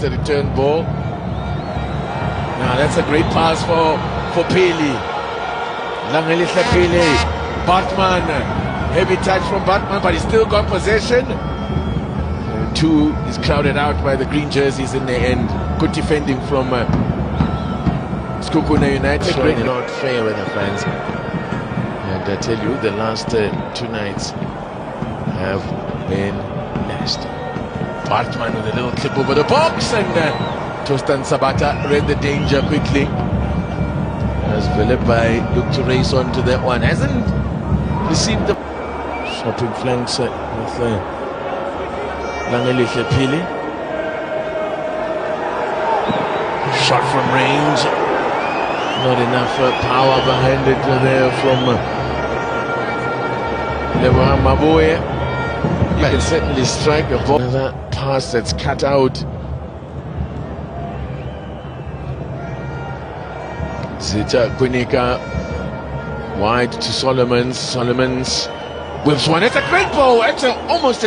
The return ball. Now that's a great pass for Pele. Langelihla Pele. Bartman. Heavy touch from Bartman, but he's still got possession. Two is crowded out by the green jerseys in the end. Good defending from Sekhukhune United. Really not fair with the fans. And I tell you, the last two nights have been nasty. Bartman with a little clip over the box, and Tostan Sabata read the danger quickly. As Philippi looked to race on to that one. Hasn't received the swapping flanks with Langelihla Pele. Shot from range. Not enough power behind it there from Lebohang Maboe. You can certainly strike a ball. Another pass that's cut out. Zita Quinika wide to Solomons. Solomons whips one. It's a great ball. It's almost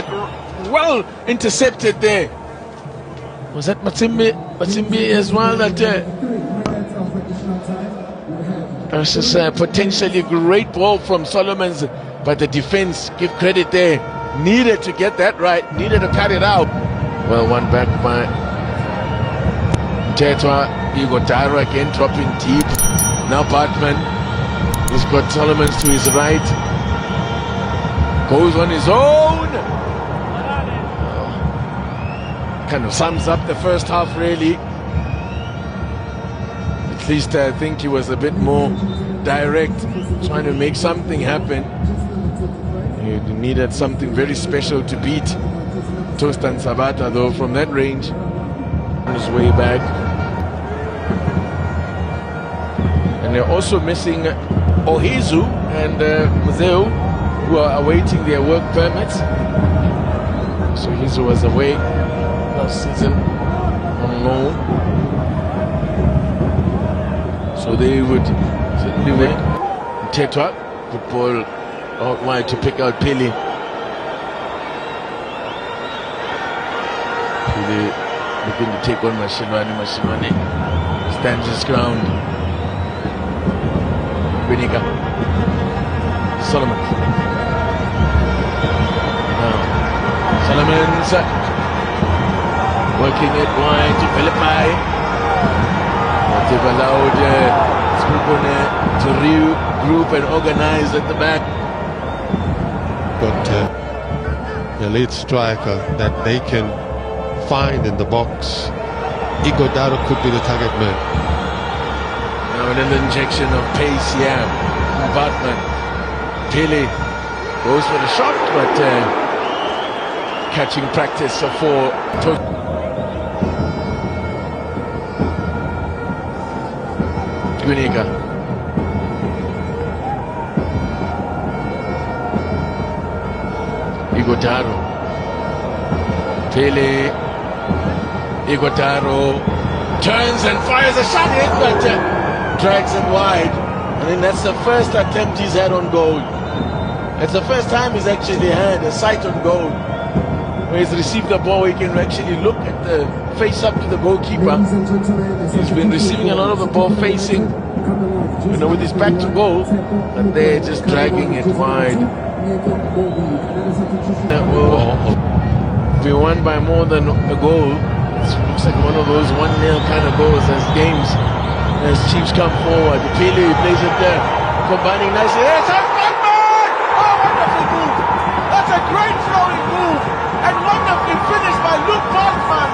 well intercepted there. Was that Matsimbi as well? That this is a potentially great ball from Solomons, but the defense, give credit there, needed to get that right, needed to cut it out. Well, one back by Tetwa. Igotaro again dropping deep. Now Bartman, he's got Solomons to his right, goes on his own. Kind of sums up the first half, really. At least I think he was a bit more direct, trying to make something happen. He needed something very special to beat Tostan Sabata, though, from that range. On his way back. And they're also missing Ohizu and Muzeu, who are awaiting their work permits. So Ohizu was away last season on loan. So they would certainly win. Tetwa, good ball out wide to pick out Pele. Pele looking to take on Mashinwane stands his ground. Quinika. Solomons. Now, Solomons working it wide to Philippi. They've allowed Sekhukhune to regroup and organize at the back. Got a lead striker that they can find in the box. Ighodaro could be the target man. Now a little injection of pace here. Bartman. Pele goes for the shot, but catching practice for Quinika. Ighodaro. Pele. Ighodaro turns and fires a shot in, but drags it wide. I mean, that's the first attempt he's had on goal. It's the first time he's actually had a sight on goal, where he's received the ball, he can actually look at the face up to the goalkeeper. He's been receiving a lot of the ball facing, with his back to goal, but they're just dragging it wide. That will be won by more than a goal. It looks like one of those 1-0 kind of goals as games, as Chiefs come forward. Pele plays it there, combining nicely. It's a Bartman! Oh, wonderful move! That's a great throwing move, and wonderfully finished by Luke Bartman.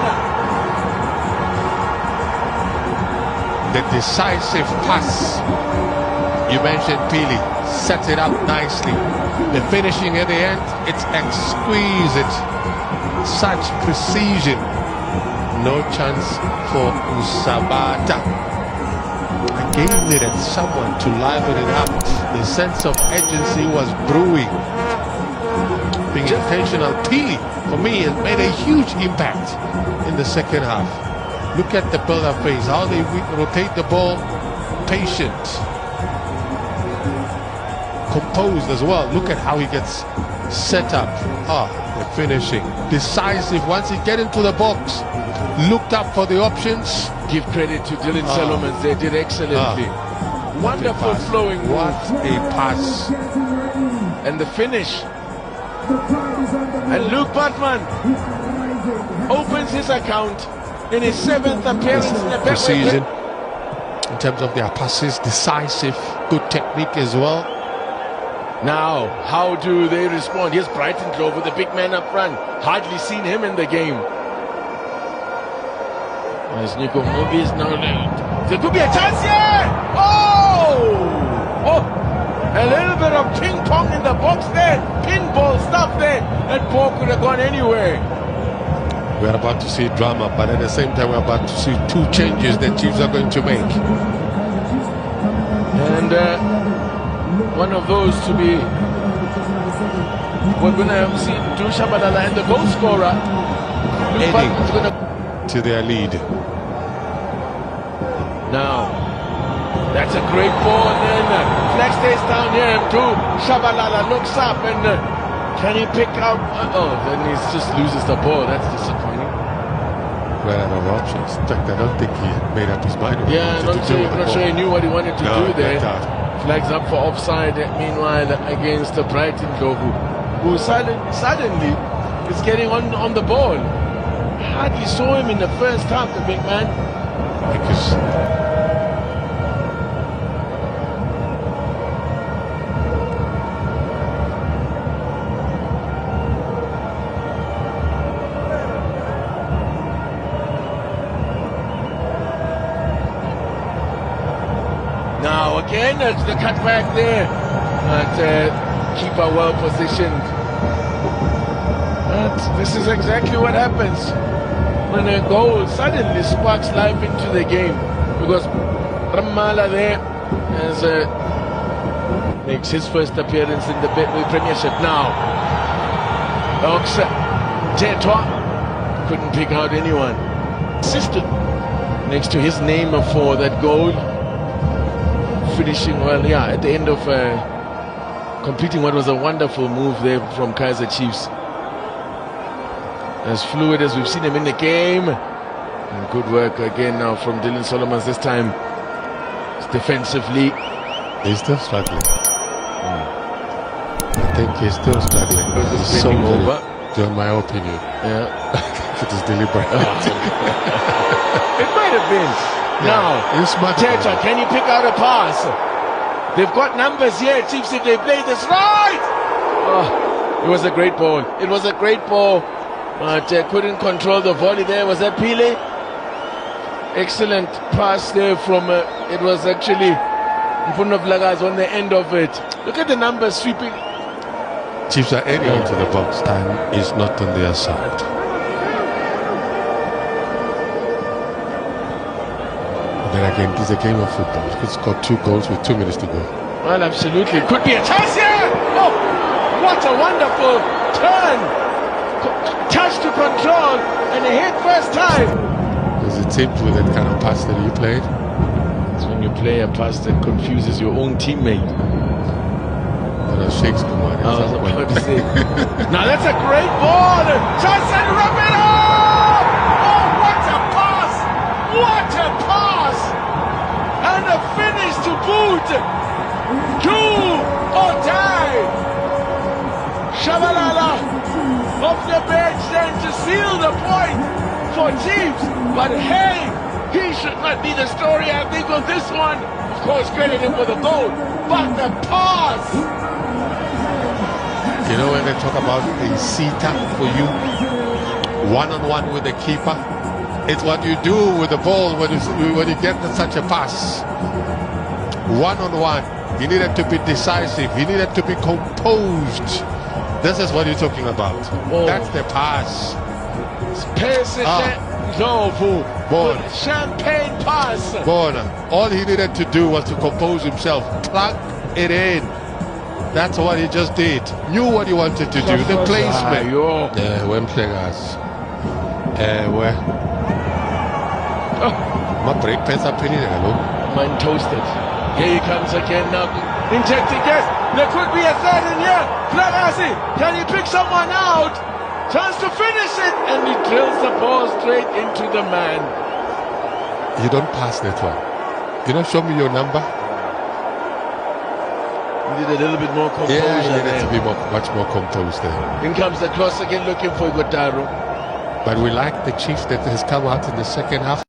The decisive pass. You mentioned Pele, sets it up nicely. The finishing at the end, it's exquisite. Such precision. No chance for Sabata. Again, needed someone to liven it up. The sense of urgency was brewing. Being intentional, Pele, for me, has made a huge impact in the second half. Look at the build-up phase, how they rotate the ball, patient, composed as well. Look at how he gets set up. The finishing, decisive once he get into the box, looked up for the options. Give credit to Dylan Solomons, they did excellently. Wonderful flowing move. What a pass. And the finish. And Luke Bartman opens his account in his 7th appearance in the season. In terms of their passes, decisive, good technique as well. Now, how do they respond? Here's Brighton Clover, the big man up front. Hardly seen him in the game. As Nico Mubi is now there could be a chance here! Oh! A little bit of ping pong in the box there. Pinball stuff there. That ball could have gone anywhere. We're about to see drama, but at the same time we're about to see 2 changes that Chiefs are going to make. And one of those to be, we're going to see do Shabalala and the goal scorer adding to their lead. Now, that's a great ball, and then flag stays down here too. Shabalala looks up and can he pick out? Then he just loses the ball. That's disappointing. Ran out of options. In fact, I don't think he made up his mind. Yeah, not sure he knew what he wanted to do there. Flags up for offside. Meanwhile, against the Brighton who suddenly is getting on the ball. Hardly saw him in the first half, the big man. Because now again, the cutback there, but keeper well positioned. And this is exactly what happens when a goal suddenly sparks life into the game, because Ramala there makes his first appearance in the Premiership now. Ox Tetwa couldn't pick out anyone. Assistant next to his name for that goal. Finishing well, yeah, at the end of completing what was a wonderful move there from Kaizer Chiefs. As fluid as we've seen him in the game. And good work again now from Dylan Solomons this time. Defensively. He's still struggling. I think he's still struggling. He's so over. In my opinion. Yeah. It is deliberate. It might have been. Now, Teta, can he pick out a pass? They've got numbers here. Chiefs, if they play this right. Oh, it was a great ball. It was a great ball. But couldn't control the volley there. Was that Pile? Excellent pass there from, it was actually Mfundo Vlagas on the end of it. Look at the numbers sweeping. Chiefs are heading into the box. Time is not on their side. Then again, it is a game of football. You could score 2 goals with 2 minutes to go. Well, absolutely. Could be a chance here. Oh, what a wonderful turn. Touch to control and a hit first time. Does it seem with that kind of pass that you played? It's when you play a pass that confuses your own teammate. Shakespeare. I was about to say. Now that's a great ball. Chance and rub it up. Oh, what a pass! What a pass! And a finish to boot. Do or die. Shabalala off the bench then to seal the point for Chiefs. But hey, he should not be the story, I think, of this one. Of course, credit him for the goal, but the pass. You know, when they talk about a sitter for you, one-on-one with the keeper, it's what you do with the ball when you get such a pass. One-on-one, he needed to be decisive, he needed to be composed. This is what you're talking about. Oh. That's the pass. Champagne pass. All he needed to do was to compose himself, plug it in. That's what he just did. Knew what he wanted to do. The placement. When players. Where? My break pass up in here. Mine toasted. Here he comes again now. Injecting gas. There could be a third in here. Flagasi, can he pick someone out? Chance to finish it, and he drills the ball straight into the man. You don't pass that one. You don't show me your number. He need a little bit more composure. Yeah, you need there. to be much more composed there. In comes the cross again, looking for Igotaro. But we like the chief that has come out in the second half.